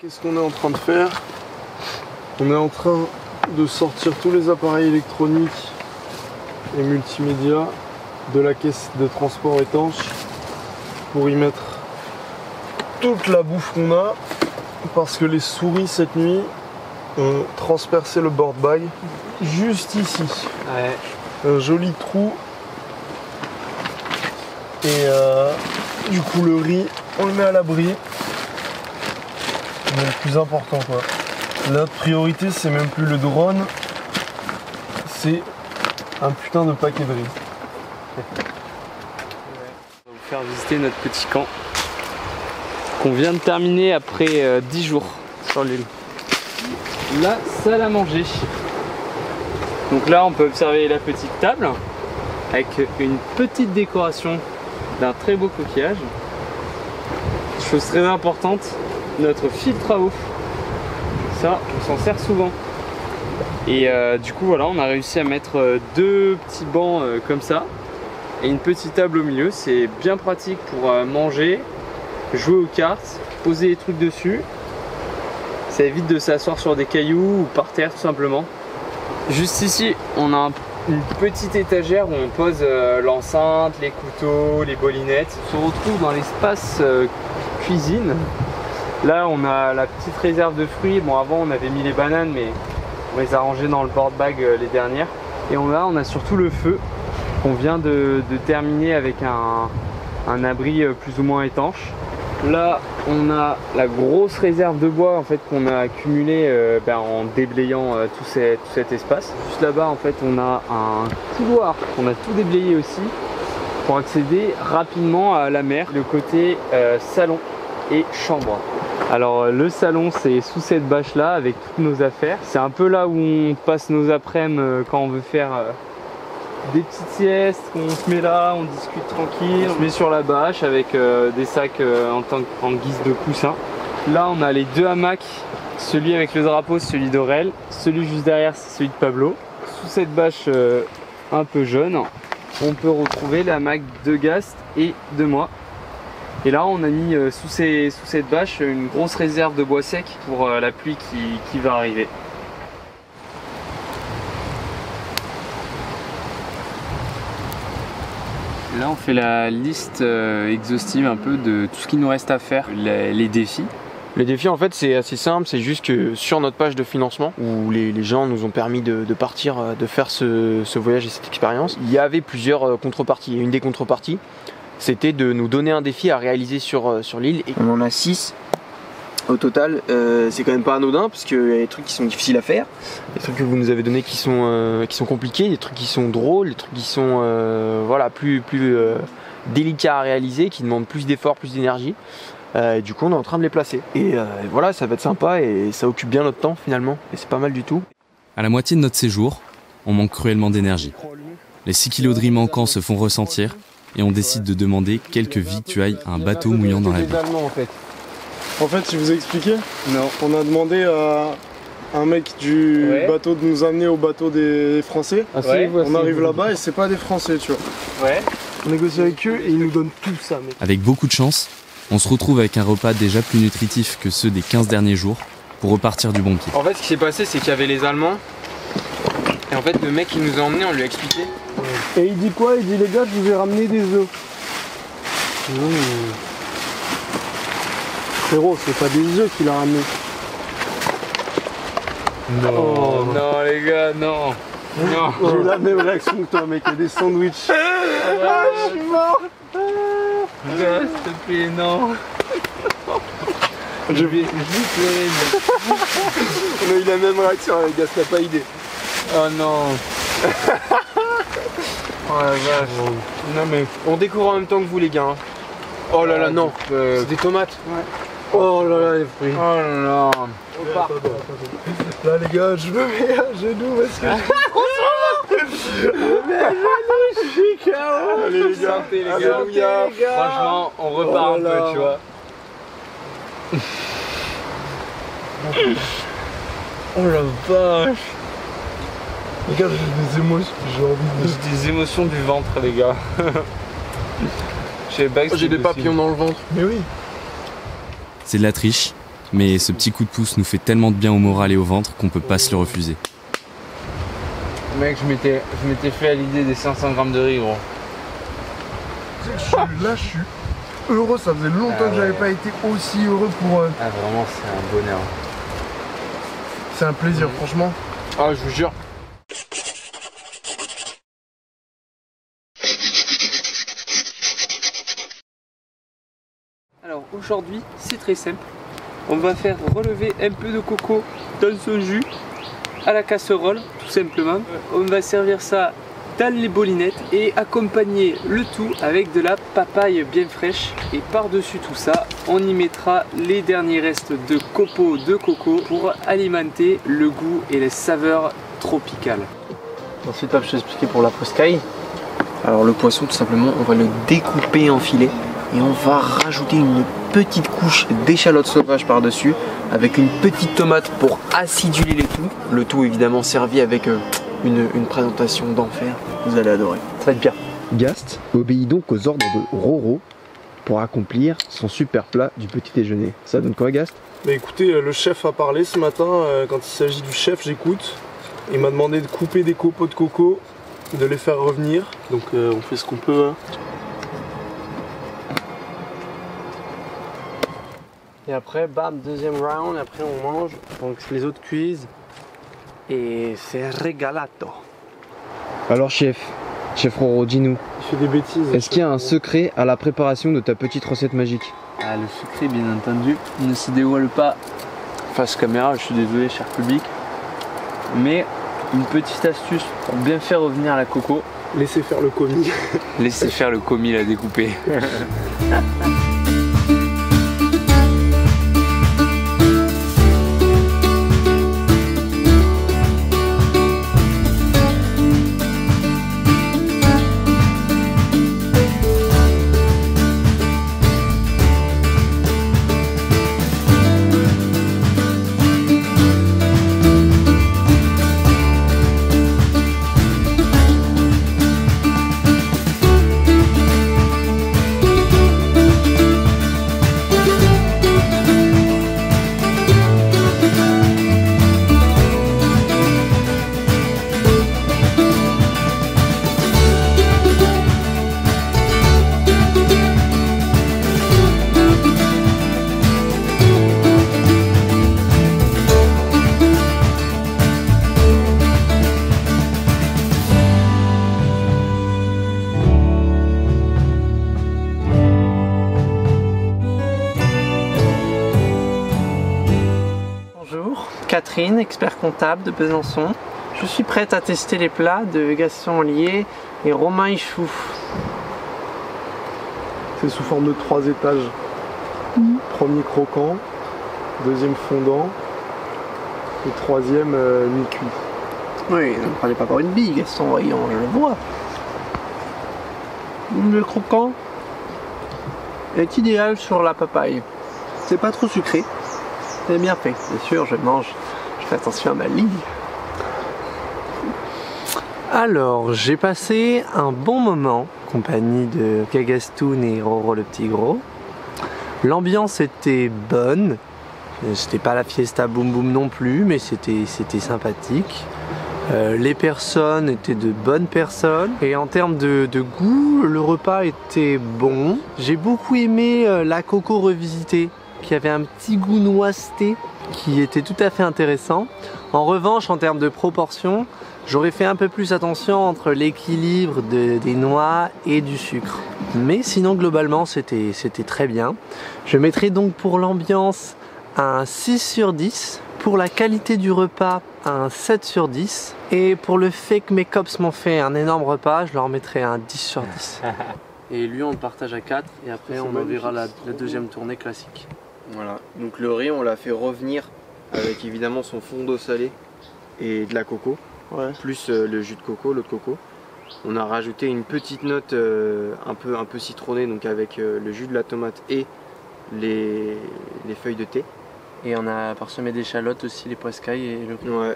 Qu'est-ce qu'on est en train de faire? On est en train de sortir tous les appareils électroniques et multimédia de la caisse de transport étanche pour y mettre toute la bouffe qu'on a, parce que les souris cette nuit ont transpercé le board bag juste ici. Ouais. Un joli trou. Et du coup le riz, on le met à l'abri. Mais le plus important quoi. Notre priorité c'est même plus le drone, c'est un putain de paquet de riz. On va vous faire visiter notre petit camp qu'on vient de terminer après 10 jours sur l'île. La salle à manger. Donc là on peut observer la petite table avec une petite décoration d'un très beau coquillage. Chose très importante, notre filtre à eau. Ça, on s'en sert souvent. Et du coup voilà, on a réussi à mettre deux petits bancs comme ça et une petite table au milieu. C'est bien pratique pour manger, jouer aux cartes, poser des trucs dessus. Ça évite de s'asseoir sur des cailloux ou par terre tout simplement. Juste ici, on a une petite étagère où on pose l'enceinte, les couteaux, les bolinettes. On se retrouve dans l'espace cuisine. Là, on a la petite réserve de fruits. Bon, avant, on avait mis les bananes, mais on les a rangées dans le board bag les dernières. Et on a surtout le feu qu'on vient de terminer avec un abri plus ou moins étanche. Là, on a la grosse réserve de bois en fait qu'on a accumulée en déblayant tout cet espace. Juste là-bas, en fait, on a un couloir qu'on a tout déblayé aussi pour accéder rapidement à la mer, le côté salon et chambre. Alors le salon, c'est sous cette bâche là avec toutes nos affaires. C'est un peu là où on passe nos après-midi quand on veut faire des petites siestes. On se met là, on discute tranquille, on se met sur la bâche avec des sacs en guise de coussin. Là on a les deux hamacs, celui avec le drapeau, celui d'Aurel, celui juste derrière c'est celui de Pablo. Sous cette bâche un peu jaune, on peut retrouver le hamac de Gast et de moi. Et là on a mis sous cette bâche une grosse réserve de bois sec pour la pluie qui va arriver. Là on fait la liste exhaustive un peu de tout ce qu'il nous reste à faire, les défis. Les défis en fait c'est assez simple, c'est juste que sur notre page de financement où les gens nous ont permis de partir, de faire ce voyage et cette expérience, il y avait plusieurs contreparties. Et une des contreparties c'était de nous donner un défi à réaliser sur l'île. On en a 6 au total, c'est quand même pas anodin parce qu'il y a des trucs qui sont difficiles à faire. Des trucs que vous nous avez donnés qui sont compliqués, des trucs qui sont drôles, des trucs qui sont plus délicats à réaliser, qui demandent plus d'efforts, plus d'énergie. Et du coup on est en train de les placer. Et voilà, ça va être sympa et ça occupe bien notre temps finalement. Et c'est pas mal du tout. À la moitié de notre séjour, on manque cruellement d'énergie. Les 6 kilos de riz manquants se font ressentir et on décide de demander quelques victuailles à un bateau mouillant dans la baie. En fait, si vous ai expliqué, Non. on a demandé à un mec du bateau de nous amener au bateau des Français. Ouais. On arrive là-bas et c'est pas des Français, tu vois. Ouais. On négocie avec eux et ils nous donnent tout ça, mec. Avec beaucoup de chance, on se retrouve avec un repas déjà plus nutritif que ceux des 15 derniers jours pour repartir du bon pied. En fait ce qui s'est passé c'est qu'il y avait les Allemands. Et en fait le mec qui nous a emmenés on lui a expliqué. Et il dit quoi? Il dit les gars, je vous ai ramené des œufs. Frérot, c'est pas des œufs qu'il a ramené. Non. Oh, non les gars, non. Non. J'ai la même réaction que toi, mec. Il y a des sandwichs. Ah, je suis mort. S'il te plaît, non. Je vais pleurer, mec. On a eu la même réaction, les gars, t'as pas idée. Oh non. Oh la vache. Non mais on découvre en même temps que vous les gars. Hein. Oh là là non, c'est des tomates. Ouais. Oh là là les fruits. Oh là là. On part. Là les gars, je me mets à genoux parce que je me mets à genoux, je suis KO. Allez les gars, Santé, les gars. Alléluia. Franchement, on repart un peu, tu vois. Oh la vache. Regarde, j'ai des émotions, j'ai envie de... J'ai des émotions du ventre, les gars. J'ai des papillons dans le ventre. Mais oui. C'est de la triche, Mais ce petit coup de pouce nous fait tellement de bien au moral et au ventre qu'on peut pas se le refuser. Mec, je m'étais fait à l'idée des 500 grammes de riz, gros. Là, je suis heureux. Ça faisait longtemps que j'avais pas été aussi heureux pour. Ah, vraiment, c'est un bonheur. C'est un plaisir, franchement. Ah, je vous jure. Alors aujourd'hui, c'est très simple. On va faire relever un peu de coco dans son jus à la casserole, tout simplement. On va servir ça dans les bolinettes et accompagner le tout avec de la papaye bien fraîche. Et par-dessus tout ça, on y mettra les derniers restes de copeaux de coco pour alimenter le goût et les saveurs tropicales. Ensuite, hop, je vais expliquer pour la poscaille. Alors le poisson, tout simplement, on va le découper en filets et on va rajouter une petite couche d'échalotes sauvages par-dessus avec une petite tomate pour aciduler les tout. Le tout évidemment servi avec une présentation d'enfer. Vous allez adorer. Ça va être bien. Gast obéit donc aux ordres de Roro pour accomplir son super plat du petit déjeuner. Ça donne quoi, Gast? Mais écoutez, le chef a parlé ce matin. Quand il s'agit du chef, j'écoute. Il m'a demandé de couper des copeaux de coco, de les faire revenir. Donc on fait ce qu'on peut. Hein. Et après, bam, deuxième round, après on mange, donc les autres cuisent. Et c'est regalato. Alors chef Roro, dis-nous, Il fait des bêtises. est-ce qu'il y a un secret à la préparation de ta petite recette magique? Ah, le secret, bien entendu, ne se dévoile pas face caméra, je suis désolé, cher public. Mais une petite astuce pour bien faire revenir la coco. Laissez faire le commis. Laissez faire le commis la découper. Catherine, expert comptable de Besançon. Je suis prête à tester les plats de Gaston Ollier et Romain Ichou. C'est sous forme de 3 étages. Premier croquant, deuxième fondant et troisième mi-cuit. Oui, ne me prenez pas pour une bille, Gaston, voyons, je le vois. Le croquant est idéal sur la papaye. C'est pas trop sucré, c'est bien fait. Bien sûr, je fais attention à ma ligne. Alors, j'ai passé un bon moment en compagnie de Gagastoun et Roro le petit gros. L'ambiance était bonne. C'était pas la fiesta boum boum non plus, mais c'était sympathique. Les personnes étaient de bonnes personnes. Et en termes de goût, le repas était bon. J'ai beaucoup aimé la coco revisitée, qui avait un petit goût noiseté, qui était tout à fait intéressant. En revanche, en termes de proportion, j'aurais fait un peu plus attention entre l'équilibre des noix et du sucre. Mais sinon, globalement, c'était très bien. Je mettrai donc pour l'ambiance un 6 sur 10. Pour la qualité du repas, un 7 sur 10. Et pour le fait que mes cops m'ont fait un énorme repas, je leur mettrai un 10 sur 10. Et lui, on le partage à 4. Et après, on enverra la deuxième tournée classique. Voilà, donc le riz, on l'a fait revenir avec évidemment son fond d'eau salé et de la coco, plus le jus de coco, l'eau de coco. On a rajouté une petite note un peu citronnée, donc avec le jus de la tomate et les feuilles de thé. Et on a parsemé d'échalotes aussi, les poiscailles et le riz. Ouais.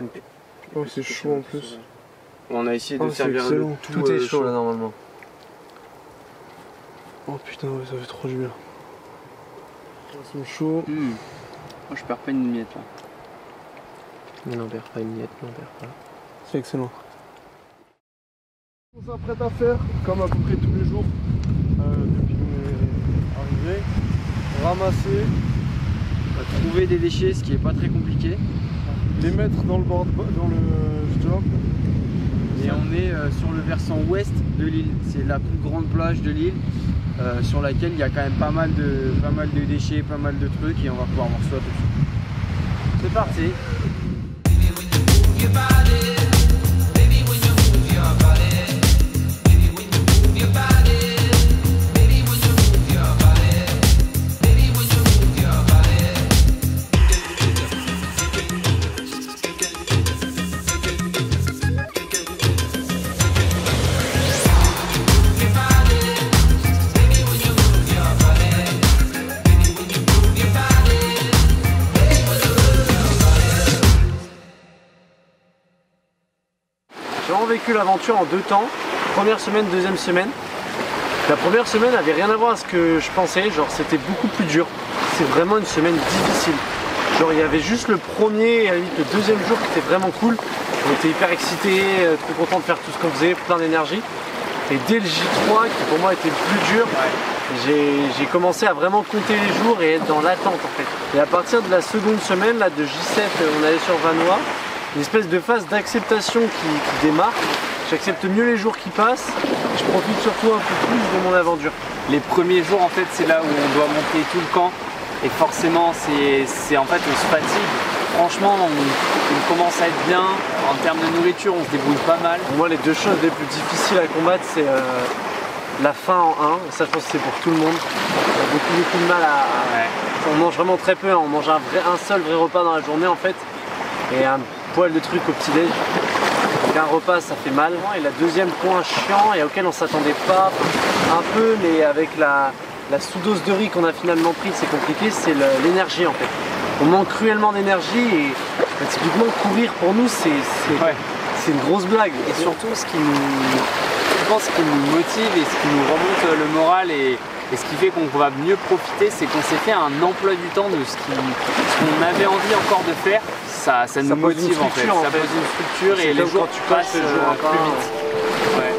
Oh, c'est chaud en plus. On a essayé de Oh, c'est servir le excellent. Tout est chaud là normalement. Oh putain, ouais, ça fait trop du bien. C'est chaud. Moi je perds pas une miette là. Non, perd pas une miette, non, perd pas. C'est excellent. On s'apprête à faire, comme à peu près tous les jours depuis qu'on est arrivé, ramasser, Trouver des déchets, ce qui est pas très compliqué. les mettre dans le job. Et on est sur le versant ouest de l'île. C'est la plus grande plage de l'île, sur laquelle il y a quand même pas mal de déchets, pas mal de trucs, et on va pouvoir voir ça tout de suite. C'est parti. J'ai vraiment vécu l'aventure en 2 temps, première semaine, deuxième semaine. La première semaine n'avait rien à voir à ce que je pensais, genre c'était beaucoup plus dur. C'est vraiment une semaine difficile. Genre il y avait juste le premier et à la limite le deuxième jour qui était vraiment cool. On était hyper excités, trop contents de faire tout ce qu'on faisait, plein d'énergie. Et dès le J3 qui pour moi était le plus dur, j'ai commencé à vraiment compter les jours et être dans l'attente en fait. Et à partir de la seconde semaine, là de J7, on allait sur Vanois. Une espèce de phase d'acceptation qui démarre. J'accepte mieux les jours qui passent. Je profite surtout un peu plus de mon aventure. Les premiers jours en fait c'est là où on doit monter tout le camp et forcément c'est en fait on se fatigue. Franchement on commence à être bien en termes de nourriture, on se débrouille pas mal. Pour moi les deux choses les plus difficiles à combattre c'est la faim en 1, ça je pense que c'est pour tout le monde. On a beaucoup de mal à... On mange vraiment très peu, hein. On mange un seul vrai repas dans la journée en fait. Et un poil de trucs au petit-déj. Donc un repas ça fait mal. Et la deuxième point chiant et auquel on s'attendait pas un peu, mais avec la sous-dose de riz qu'on a finalement pris, c'est compliqué, c'est l'énergie en fait. On manque cruellement d'énergie et typiquement courir pour nous c'est une grosse blague. Et surtout ce qui nous motive et ce qui nous remonte le moral et ce qui fait qu'on va mieux profiter, c'est qu'on s'est fait un emploi du temps de ce qu'on avait envie encore de faire. Ça nous motive en fait, ça pose une structure et les jours passent plus vite. Ouais.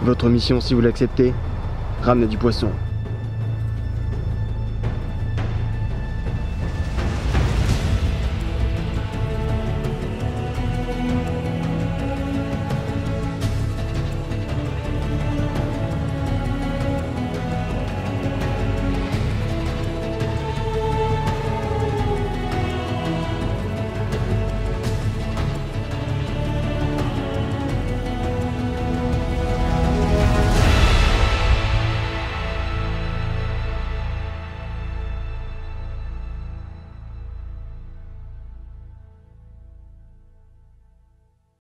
Votre mission, si vous l'acceptez, ramenez du poisson.